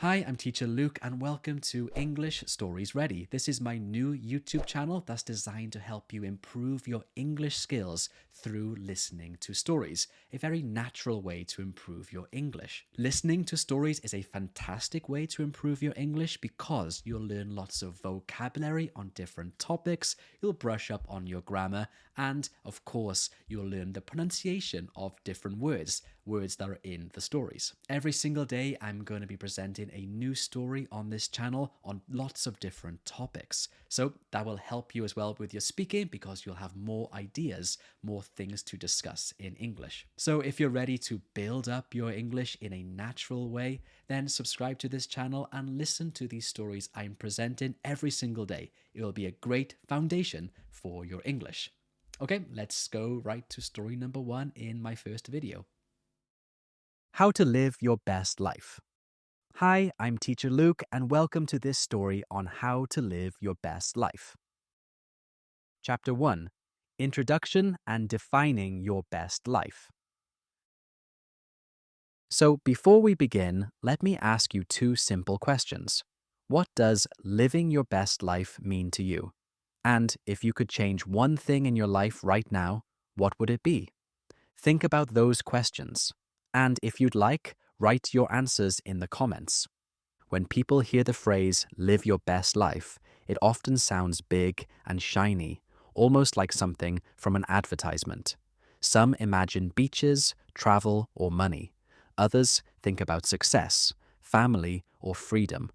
Hi, I'm teacher Luke and welcome to English Stories Ready. This is my new YouTube channel that's designed to help you improve your English skills through listening to stories, a very natural way to improve your English. Listening to stories is a fantastic way to improve your English because you'll learn lots of vocabulary on different topics, you'll brush up on your grammar, and of course, you'll learn the pronunciation of different words that are in the stories. Every single day, I'm going to be presenting a new story on this channel on lots of different topics. So that will help you as well with your speaking because you'll have more ideas, more things to discuss in English. So if you're ready to build up your English in a natural way, then subscribe to this channel and listen to these stories I'm presenting every single day. It will be a great foundation for your English. Okay, let's go right to story number 1 in my first video. How to live your best life. Hi, I'm teacher Luke and welcome to this story on how to live your best life. Chapter 1. Introduction and Defining Your Best Life. So before we begin, let me ask you two simple questions. What does living your best life mean to you? And if you could change one thing in your life right now, what would it be? Think about those questions. And if you'd like, write your answers in the comments. When people hear the phrase, live your best life, it often sounds big and shiny, almost like something from an advertisement. Some imagine beaches, travel, or money. Others think about success, family, or freedom.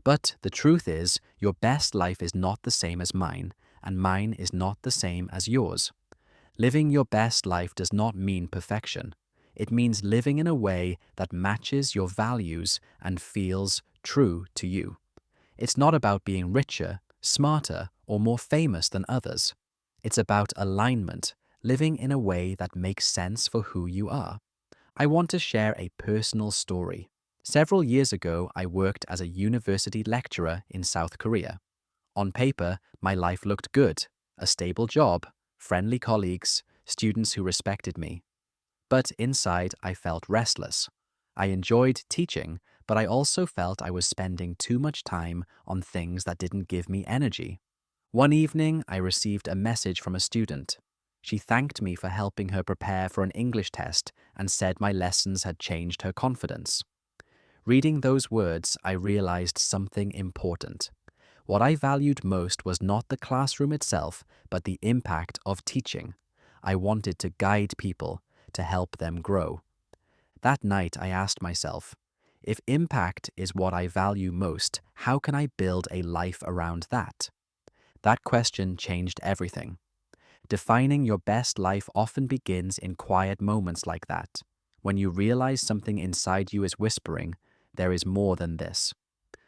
But the truth is, your best life is not the same as mine, and mine is not the same as yours. Living your best life does not mean perfection. It means living in a way that matches your values and feels true to you. It's not about being richer, smarter, or more famous than others. It's about alignment, living in a way that makes sense for who you are. I want to share a personal story. Several years ago, I worked as a university lecturer in South Korea. On paper, my life looked good: a stable job, friendly colleagues, students who respected me. But inside, I felt restless. I enjoyed teaching, but I also felt I was spending too much time on things that didn't give me energy. One evening, I received a message from a student. She thanked me for helping her prepare for an English test and said my lessons had changed her confidence. Reading those words, I realized something important. What I valued most was not the classroom itself, but the impact of teaching. I wanted to guide people, to help them grow. That night, I asked myself, if impact is what I value most, how can I build a life around that? That question changed everything. Defining your best life often begins in quiet moments like that, when you realize something inside you is whispering, there is more than this.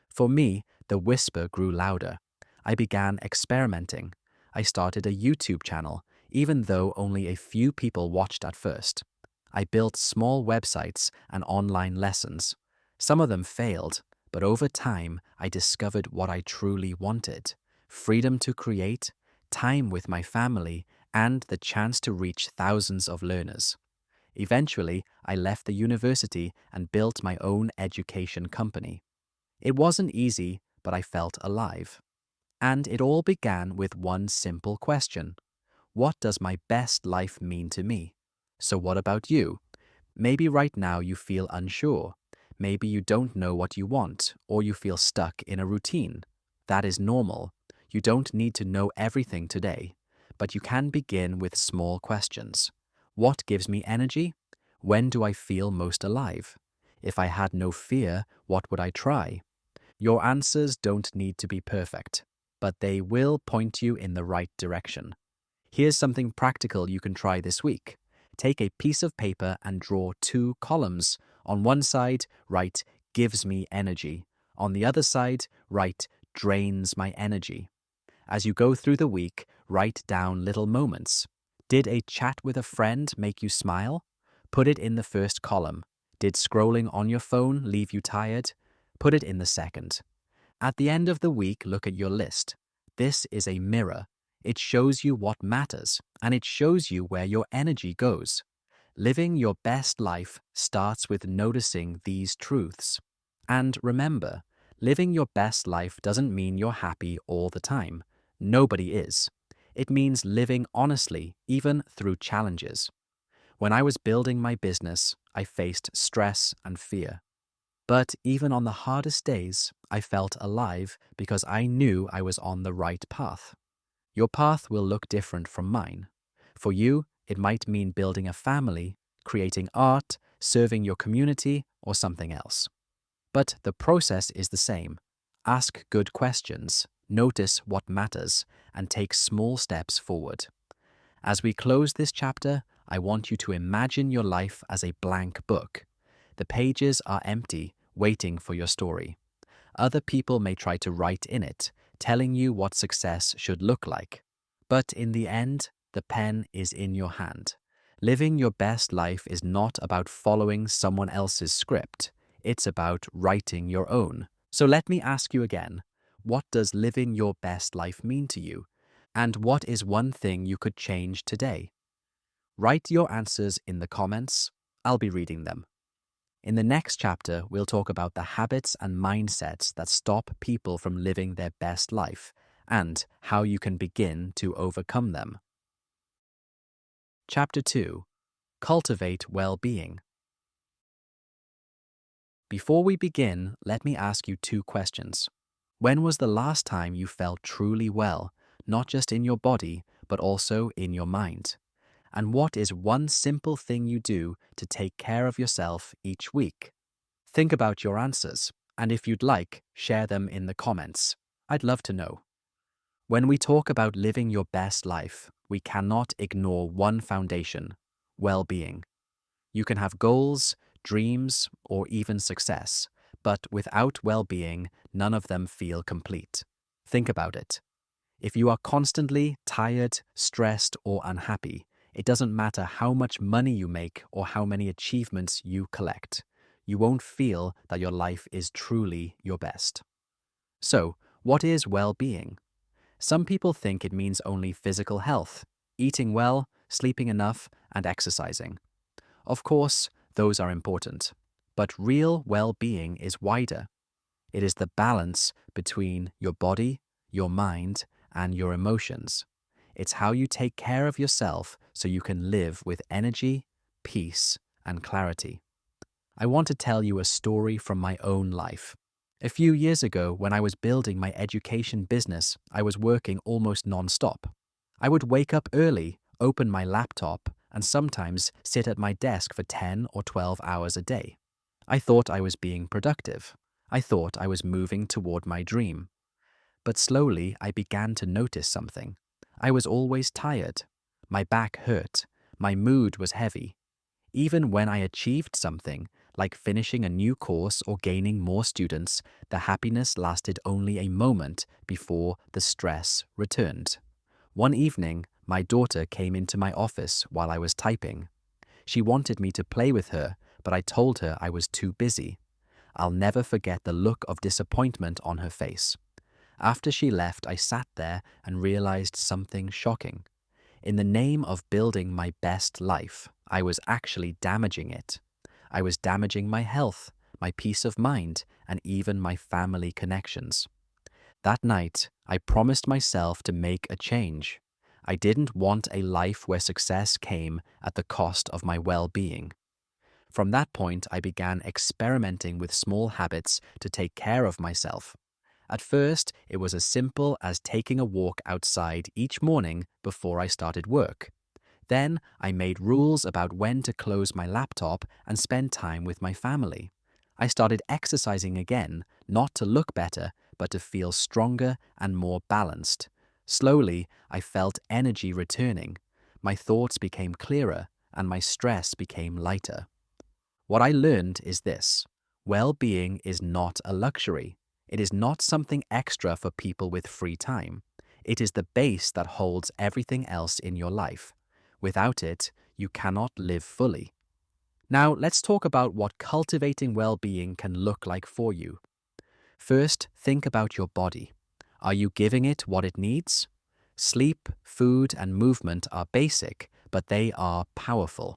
For me, the whisper grew louder. I began experimenting. I started a YouTube channel, even though only a few people watched at first. I built small websites and online lessons. Some of them failed, but over time, I discovered what I truly wanted: freedom to create, time with my family, and the chance to reach thousands of learners. Eventually, I left the university and built my own education company. It wasn't easy, but I felt alive. And it all began with one simple question: what does my best life mean to me? So what about you? Maybe right now you feel unsure. Maybe you don't know what you want, or you feel stuck in a routine. That is normal. You don't need to know everything today, but you can begin with small questions. What gives me energy? When do I feel most alive? If I had no fear, what would I try? Your answers don't need to be perfect, but they will point you in the right direction. Here's something practical you can try this week. Take a piece of paper and draw two columns. On one side, write gives me energy. On the other side, write drains my energy. As you go through the week, write down little moments. Did a chat with a friend make you smile? Put it in the first column. Did scrolling on your phone leave you tired? Put it in the second. At the end of the week, look at your list. This is a mirror. It shows you what matters, and it shows you where your energy goes. Living your best life starts with noticing these truths. And remember, living your best life doesn't mean you're happy all the time. Nobody is. It means living honestly, even through challenges. When I was building my business, I faced stress and fear. But even on the hardest days, I felt alive because I knew I was on the right path. Your path will look different from mine. For you, it might mean building a family, creating art, serving your community, or something else. But the process is the same. Ask good questions, notice what matters, and take small steps forward. As we close this chapter, I want you to imagine your life as a blank book. The pages are empty, waiting for your story. Other people may try to write in it, telling you what success should look like. But in the end, the pen is in your hand. Living your best life is not about following someone else's script. It's about writing your own. So let me ask you again, what does living your best life mean to you? And what is one thing you could change today? Write your answers in the comments. I'll be reading them. In the next chapter, we'll talk about the habits and mindsets that stop people from living their best life and how you can begin to overcome them. Chapter 2. Cultivate Well-Being. Before we begin, let me ask you 2 questions. When was the last time you felt truly well, not just in your body, but also in your mind? And what is one simple thing you do to take care of yourself each week? Think about your answers, and if you'd like, share them in the comments. I'd love to know. When we talk about living your best life, we cannot ignore one foundation: well-being. You can have goals, dreams, or even success, but without well-being, none of them feel complete. Think about it. If you are constantly tired, stressed, or unhappy, it doesn't matter how much money you make or how many achievements you collect. You won't feel that your life is truly your best. So, what is well-being? Some people think it means only physical health, eating well, sleeping enough, and exercising. Of course, those are important, but real well-being is wider. It is the balance between your body, your mind, and your emotions. It's how you take care of yourself so you can live with energy, peace, and clarity. I want to tell you a story from my own life. A few years ago, when I was building my education business, I was working almost non-stop. I would wake up early, open my laptop, and sometimes sit at my desk for 10 or 12 hours a day. I thought I was being productive. I thought I was moving toward my dream. But slowly, I began to notice something. I was always tired. My back hurt. My mood was heavy. Even when I achieved something, like finishing a new course or gaining more students, the happiness lasted only a moment before the stress returned. One evening, my daughter came into my office while I was typing. She wanted me to play with her, but I told her I was too busy. I'll never forget the look of disappointment on her face. After she left, I sat there and realized something shocking. In the name of building my best life, I was actually damaging it. I was damaging my health, my peace of mind, and even my family connections. That night, I promised myself to make a change. I didn't want a life where success came at the cost of my well-being. From that point, I began experimenting with small habits to take care of myself. At first, it was as simple as taking a walk outside each morning before I started work. Then, I made rules about when to close my laptop and spend time with my family. I started exercising again, not to look better, but to feel stronger and more balanced. Slowly, I felt energy returning. My thoughts became clearer, and my stress became lighter. What I learned is this: well-being is not a luxury. It is not something extra for people with free time. It is the base that holds everything else in your life. Without it, you cannot live fully. Now, let's talk about what cultivating well-being can look like for you. First, think about your body. Are you giving it what it needs? Sleep, food, and movement are basic, but they are powerful.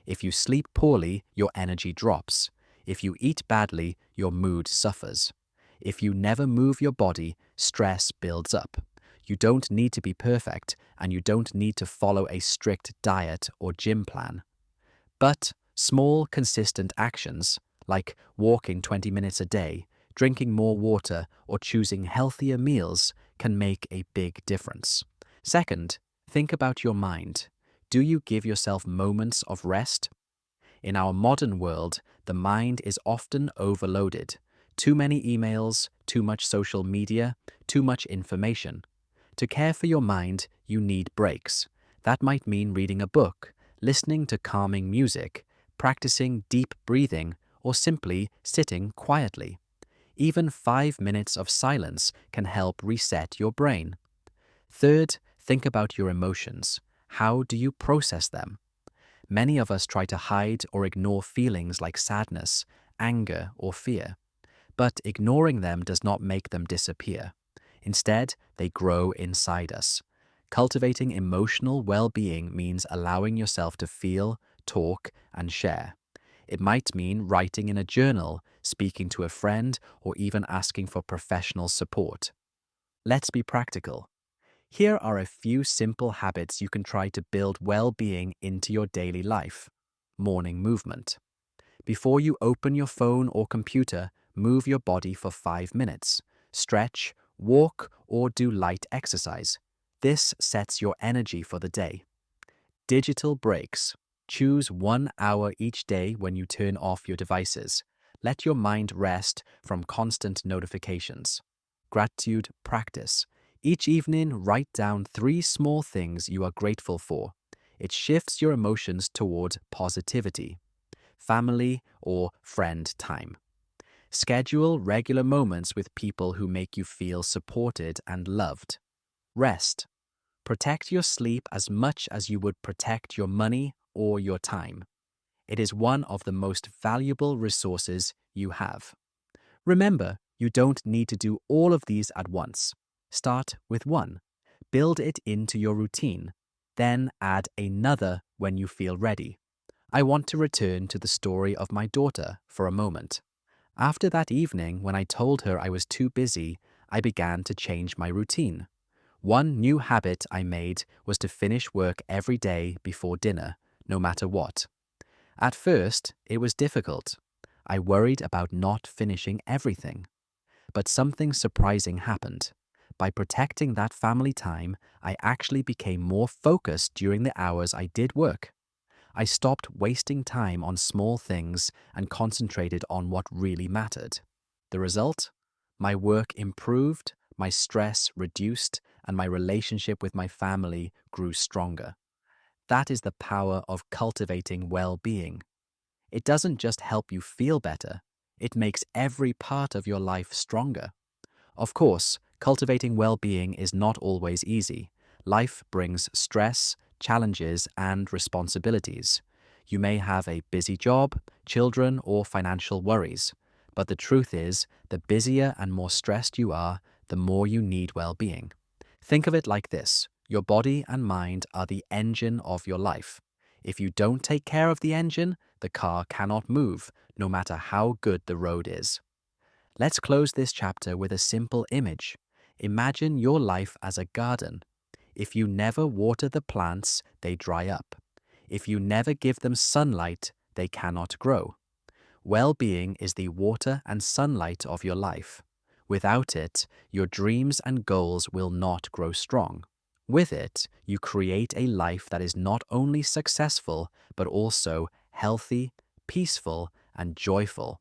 If you sleep poorly, your energy drops. If you eat badly, your mood suffers. If you never move your body, stress builds up. You don't need to be perfect, and you don't need to follow a strict diet or gym plan. But small, consistent actions, like walking 20 minutes a day, drinking more water, or choosing healthier meals, can make a big difference. Second, think about your mind. Do you give yourself moments of rest? In our modern world, the mind is often overloaded. Too many emails, too much social media, too much information. To care for your mind, you need breaks. That might mean reading a book, listening to calming music, practicing deep breathing, or simply sitting quietly. Even 5 minutes of silence can help reset your brain. Third, think about your emotions. How do you process them? Many of us try to hide or ignore feelings like sadness, anger, or fear. But ignoring them does not make them disappear. Instead, they grow inside us. Cultivating emotional well-being means allowing yourself to feel, talk, and share. It might mean writing in a journal, speaking to a friend, or even asking for professional support. Let's be practical. Here are a few simple habits you can try to build well-being into your daily life. Morning movement. Before you open your phone or computer, move your body for 5 minutes. Stretch, walk, or do light exercise. This sets your energy for the day. Digital breaks. Choose 1 hour each day when you turn off your devices. Let your mind rest from constant notifications. Gratitude practice. Each evening, write down 3 small things you are grateful for. It shifts your emotions toward positivity. Family or friend time. Schedule regular moments with people who make you feel supported and loved. Rest. Protect your sleep as much as you would protect your money or your time. It is one of the most valuable resources you have. Remember, you don't need to do all of these at once. Start with one. Build it into your routine. Then add another when you feel ready. I want to return to the story of my daughter for a moment. After that evening, when I told her I was too busy, I began to change my routine. One new habit I made was to finish work every day before dinner, no matter what. At first, it was difficult. I worried about not finishing everything. But something surprising happened. By protecting that family time, I actually became more focused during the hours I did work. I stopped wasting time on small things and concentrated on what really mattered. The result? My work improved, my stress reduced, and my relationship with my family grew stronger. That is the power of cultivating well-being. It doesn't just help you feel better, it makes every part of your life stronger. Of course, cultivating well-being is not always easy. Life brings stress, challenges, and responsibilities. You may have a busy job, children, or financial worries. But the truth is, the busier and more stressed you are, the more you need well-being. Think of it like this. Your body and mind are the engine of your life. If you don't take care of the engine, the car cannot move, no matter how good the road is. Let's close this chapter with a simple image. Imagine your life as a garden. If you never water the plants, they dry up. If you never give them sunlight, they cannot grow. Well-being is the water and sunlight of your life. Without it, your dreams and goals will not grow strong. With it, you create a life that is not only successful, but also healthy, peaceful, and joyful.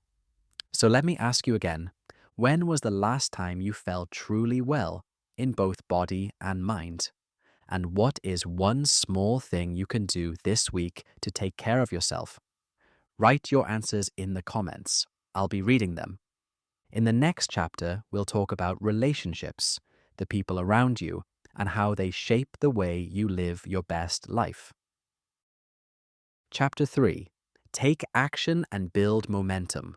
So let me ask you again, when was the last time you felt truly well in both body and mind? And what is one small thing you can do this week to take care of yourself? Write your answers in the comments. I'll be reading them. In the next chapter, we'll talk about relationships, the people around you, and how they shape the way you live your best life. Chapter 3. Take action and build momentum.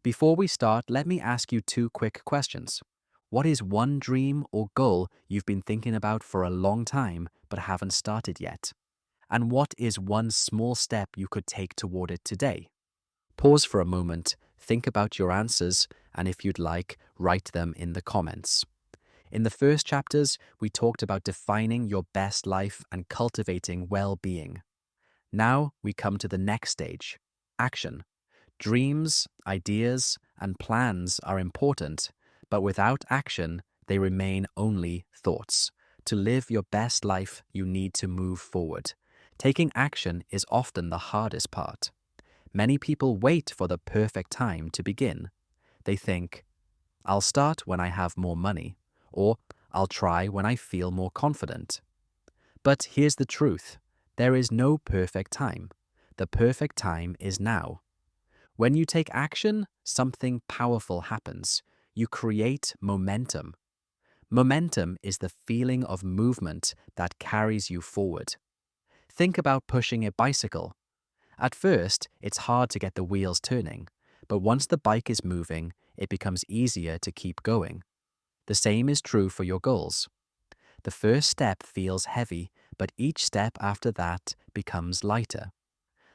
Before we start, let me ask you 2 quick questions. What is one dream or goal you've been thinking about for a long time but haven't started yet? And what is one small step you could take toward it today? Pause for a moment, think about your answers, and if you'd like, write them in the comments. In the first chapters, we talked about defining your best life and cultivating well-being. Now we come to the next stage, action. Dreams, ideas, and plans are important, but without action, they remain only thoughts. To live your best life, you need to move forward. Taking action is often the hardest part. Many people wait for the perfect time to begin. They think, I'll start when I have more money, or I'll try when I feel more confident. But here's the truth. There is no perfect time. The perfect time is now. When you take action, something powerful happens. You create momentum. Momentum is the feeling of movement that carries you forward. Think about pushing a bicycle. At first, it's hard to get the wheels turning, but once the bike is moving, it becomes easier to keep going. The same is true for your goals. The first step feels heavy, but each step after that becomes lighter.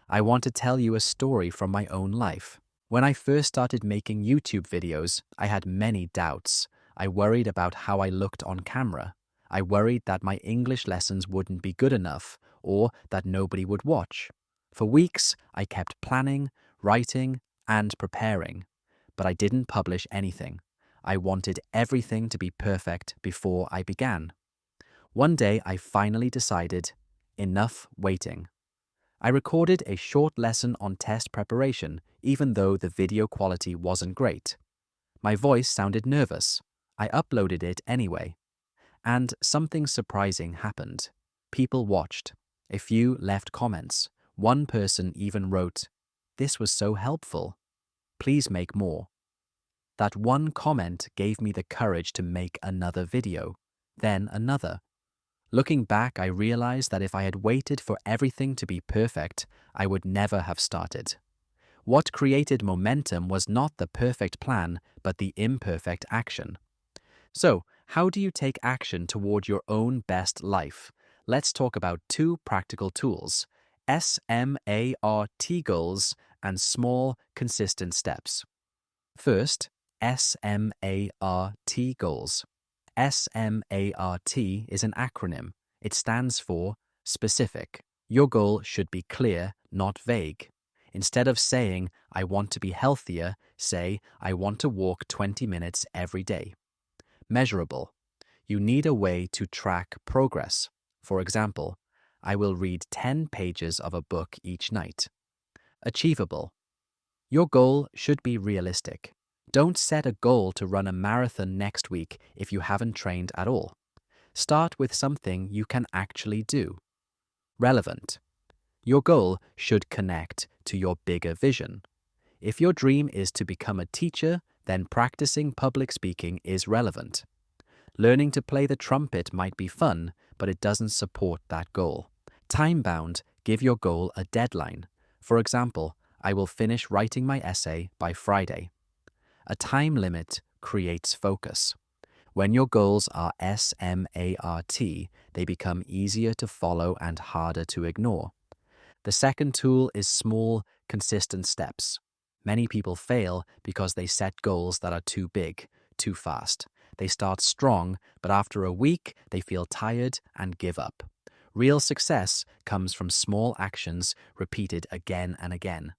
I want to tell you a story from my own life. When I first started making YouTube videos, I had many doubts. I worried about how I looked on camera. I worried that my English lessons wouldn't be good enough, or that nobody would watch. For weeks, I kept planning, writing, and preparing, but I didn't publish anything. I wanted everything to be perfect before I began. One day, I finally decided, enough waiting. I recorded a short lesson on test preparation, even though the video quality wasn't great. My voice sounded nervous. I uploaded it anyway. And something surprising happened. People watched. A few left comments. One person even wrote, "This was so helpful. Please make more." That one comment gave me the courage to make another video, then another. Looking back, I realized that if I had waited for everything to be perfect, I would never have started. What created momentum was not the perfect plan, but the imperfect action. So, how do you take action toward your own best life? Let's talk about two practical tools: SMART goals and small, consistent steps. First, SMART goals. SMART is an acronym. It stands for specific. Your goal should be clear, not vague. Instead of saying, I want to be healthier, say, I want to walk 20 minutes every day. Measurable. You need a way to track progress. For example, I will read 10 pages of a book each night. Achievable. Your goal should be realistic. Don't set a goal to run a marathon next week if you haven't trained at all. Start with something you can actually do. Relevant. Your goal should connect to your bigger vision. If your dream is to become a teacher, then practicing public speaking is relevant. Learning to play the trumpet might be fun, but it doesn't support that goal. Time-bound, give your goal a deadline. For example, I will finish writing my essay by Friday. A time limit creates focus. When your goals are SMART, they become easier to follow and harder to ignore. The second tool is small, consistent steps. Many people fail because they set goals that are too big, too fast. They start strong, but after a week, they feel tired and give up. Real success comes from small actions repeated again and again.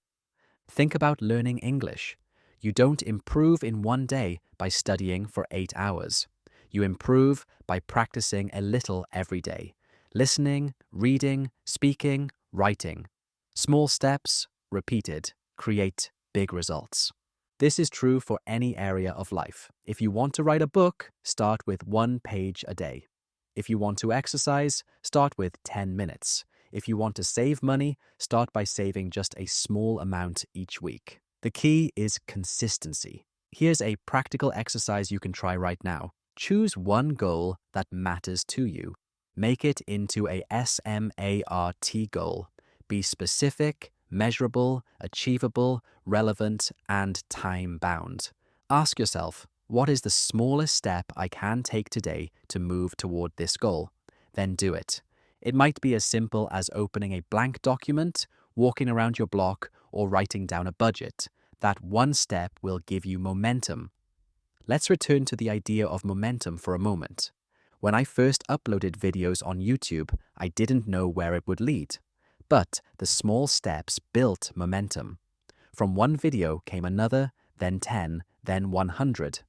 Think about learning English. You don't improve in one day by studying for 8 hours. You improve by practicing a little every day. Listening, reading, speaking, writing. Small steps, repeated, create big results. This is true for any area of life. If you want to write a book, start with 1 page a day. If you want to exercise, start with 10 minutes. If you want to save money, start by saving just a small amount each week. The key is consistency. Here's a practical exercise you can try right now. Choose one goal that matters to you. Make it into a SMART goal. Be specific, measurable, achievable, relevant, and time-bound. Ask yourself, what is the smallest step I can take today to move toward this goal? Then do it. It might be as simple as opening a blank document, walking around your block, or writing down a budget. That one step will give you momentum. Let's return to the idea of momentum for a moment. When I first uploaded videos on YouTube, I didn't know where it would lead. But the small steps built momentum. From one video came another, then 10, then 100.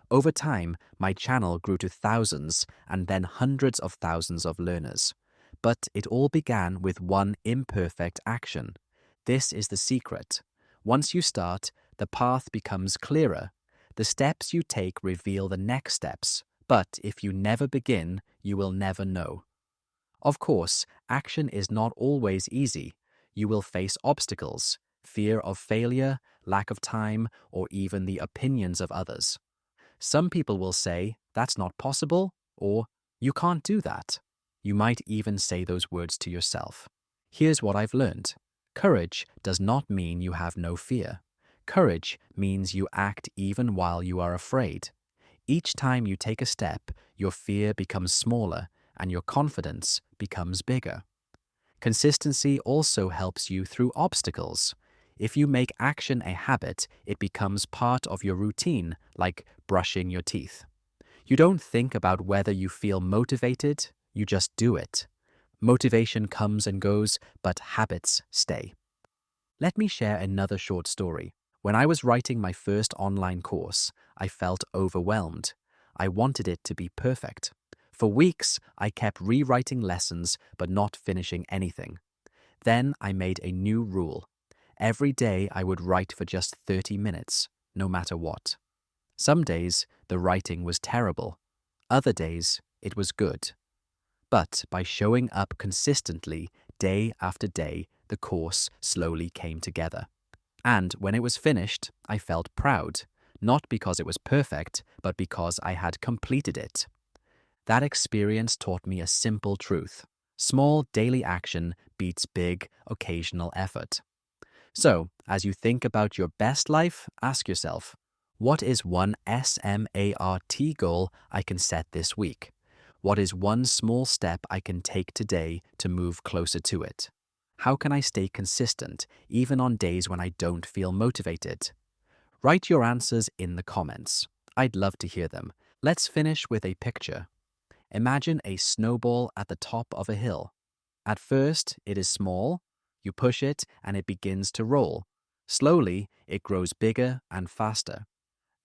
Over time, my channel grew to thousands and then hundreds of thousands of learners. But it all began with one imperfect action. This is the secret. Once you start, the path becomes clearer. The steps you take reveal the next steps, but if you never begin, you will never know. Of course, action is not always easy. You will face obstacles, fear of failure, lack of time, or even the opinions of others. Some people will say, "That's not possible," or "You can't do that." You might even say those words to yourself. Here's what I've learned. Courage does not mean you have no fear. Courage means you act even while you are afraid. Each time you take a step, your fear becomes smaller and your confidence becomes bigger. Consistency also helps you through obstacles. If you make action a habit, it becomes part of your routine, like brushing your teeth. You don't think about whether you feel motivated, you just do it. Motivation comes and goes, but habits stay. Let me share another short story. When I was writing my first online course, I felt overwhelmed. I wanted it to be perfect. For weeks, I kept rewriting lessons but not finishing anything. Then I made a new rule. Every day I would write for just 30 minutes, no matter what. Some days, the writing was terrible. Other days, it was good. But by showing up consistently, day after day, the course slowly came together. And when it was finished, I felt proud, not because it was perfect, but because I had completed it. That experience taught me a simple truth. Small daily action beats big occasional effort. So, as you think about your best life, ask yourself, what is one SMART goal I can set this week? What is one small step I can take today to move closer to it? How can I stay consistent, even on days when I don't feel motivated? Write your answers in the comments. I'd love to hear them. Let's finish with a picture. Imagine a snowball at the top of a hill. At first, it is small. You push it and it begins to roll. Slowly, it grows bigger and faster.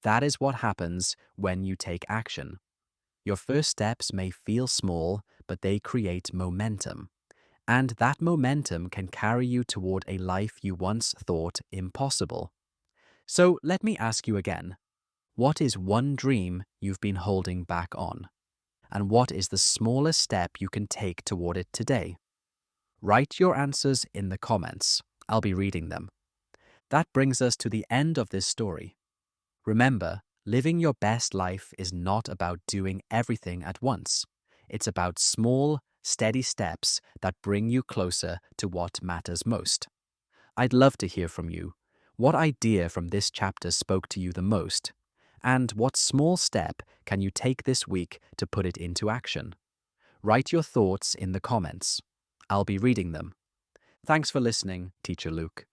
That is what happens when you take action. Your first steps may feel small, but they create momentum. And that momentum can carry you toward a life you once thought impossible. So let me ask you again. What is one dream you've been holding back on? And what is the smallest step you can take toward it today? Write your answers in the comments. I'll be reading them. That brings us to the end of this story. Remember, living your best life is not about doing everything at once. It's about small, steady steps that bring you closer to what matters most. I'd love to hear from you. What idea from this chapter spoke to you the most? And what small step can you take this week to put it into action? Write your thoughts in the comments. I'll be reading them. Thanks for listening, Teacher Luke.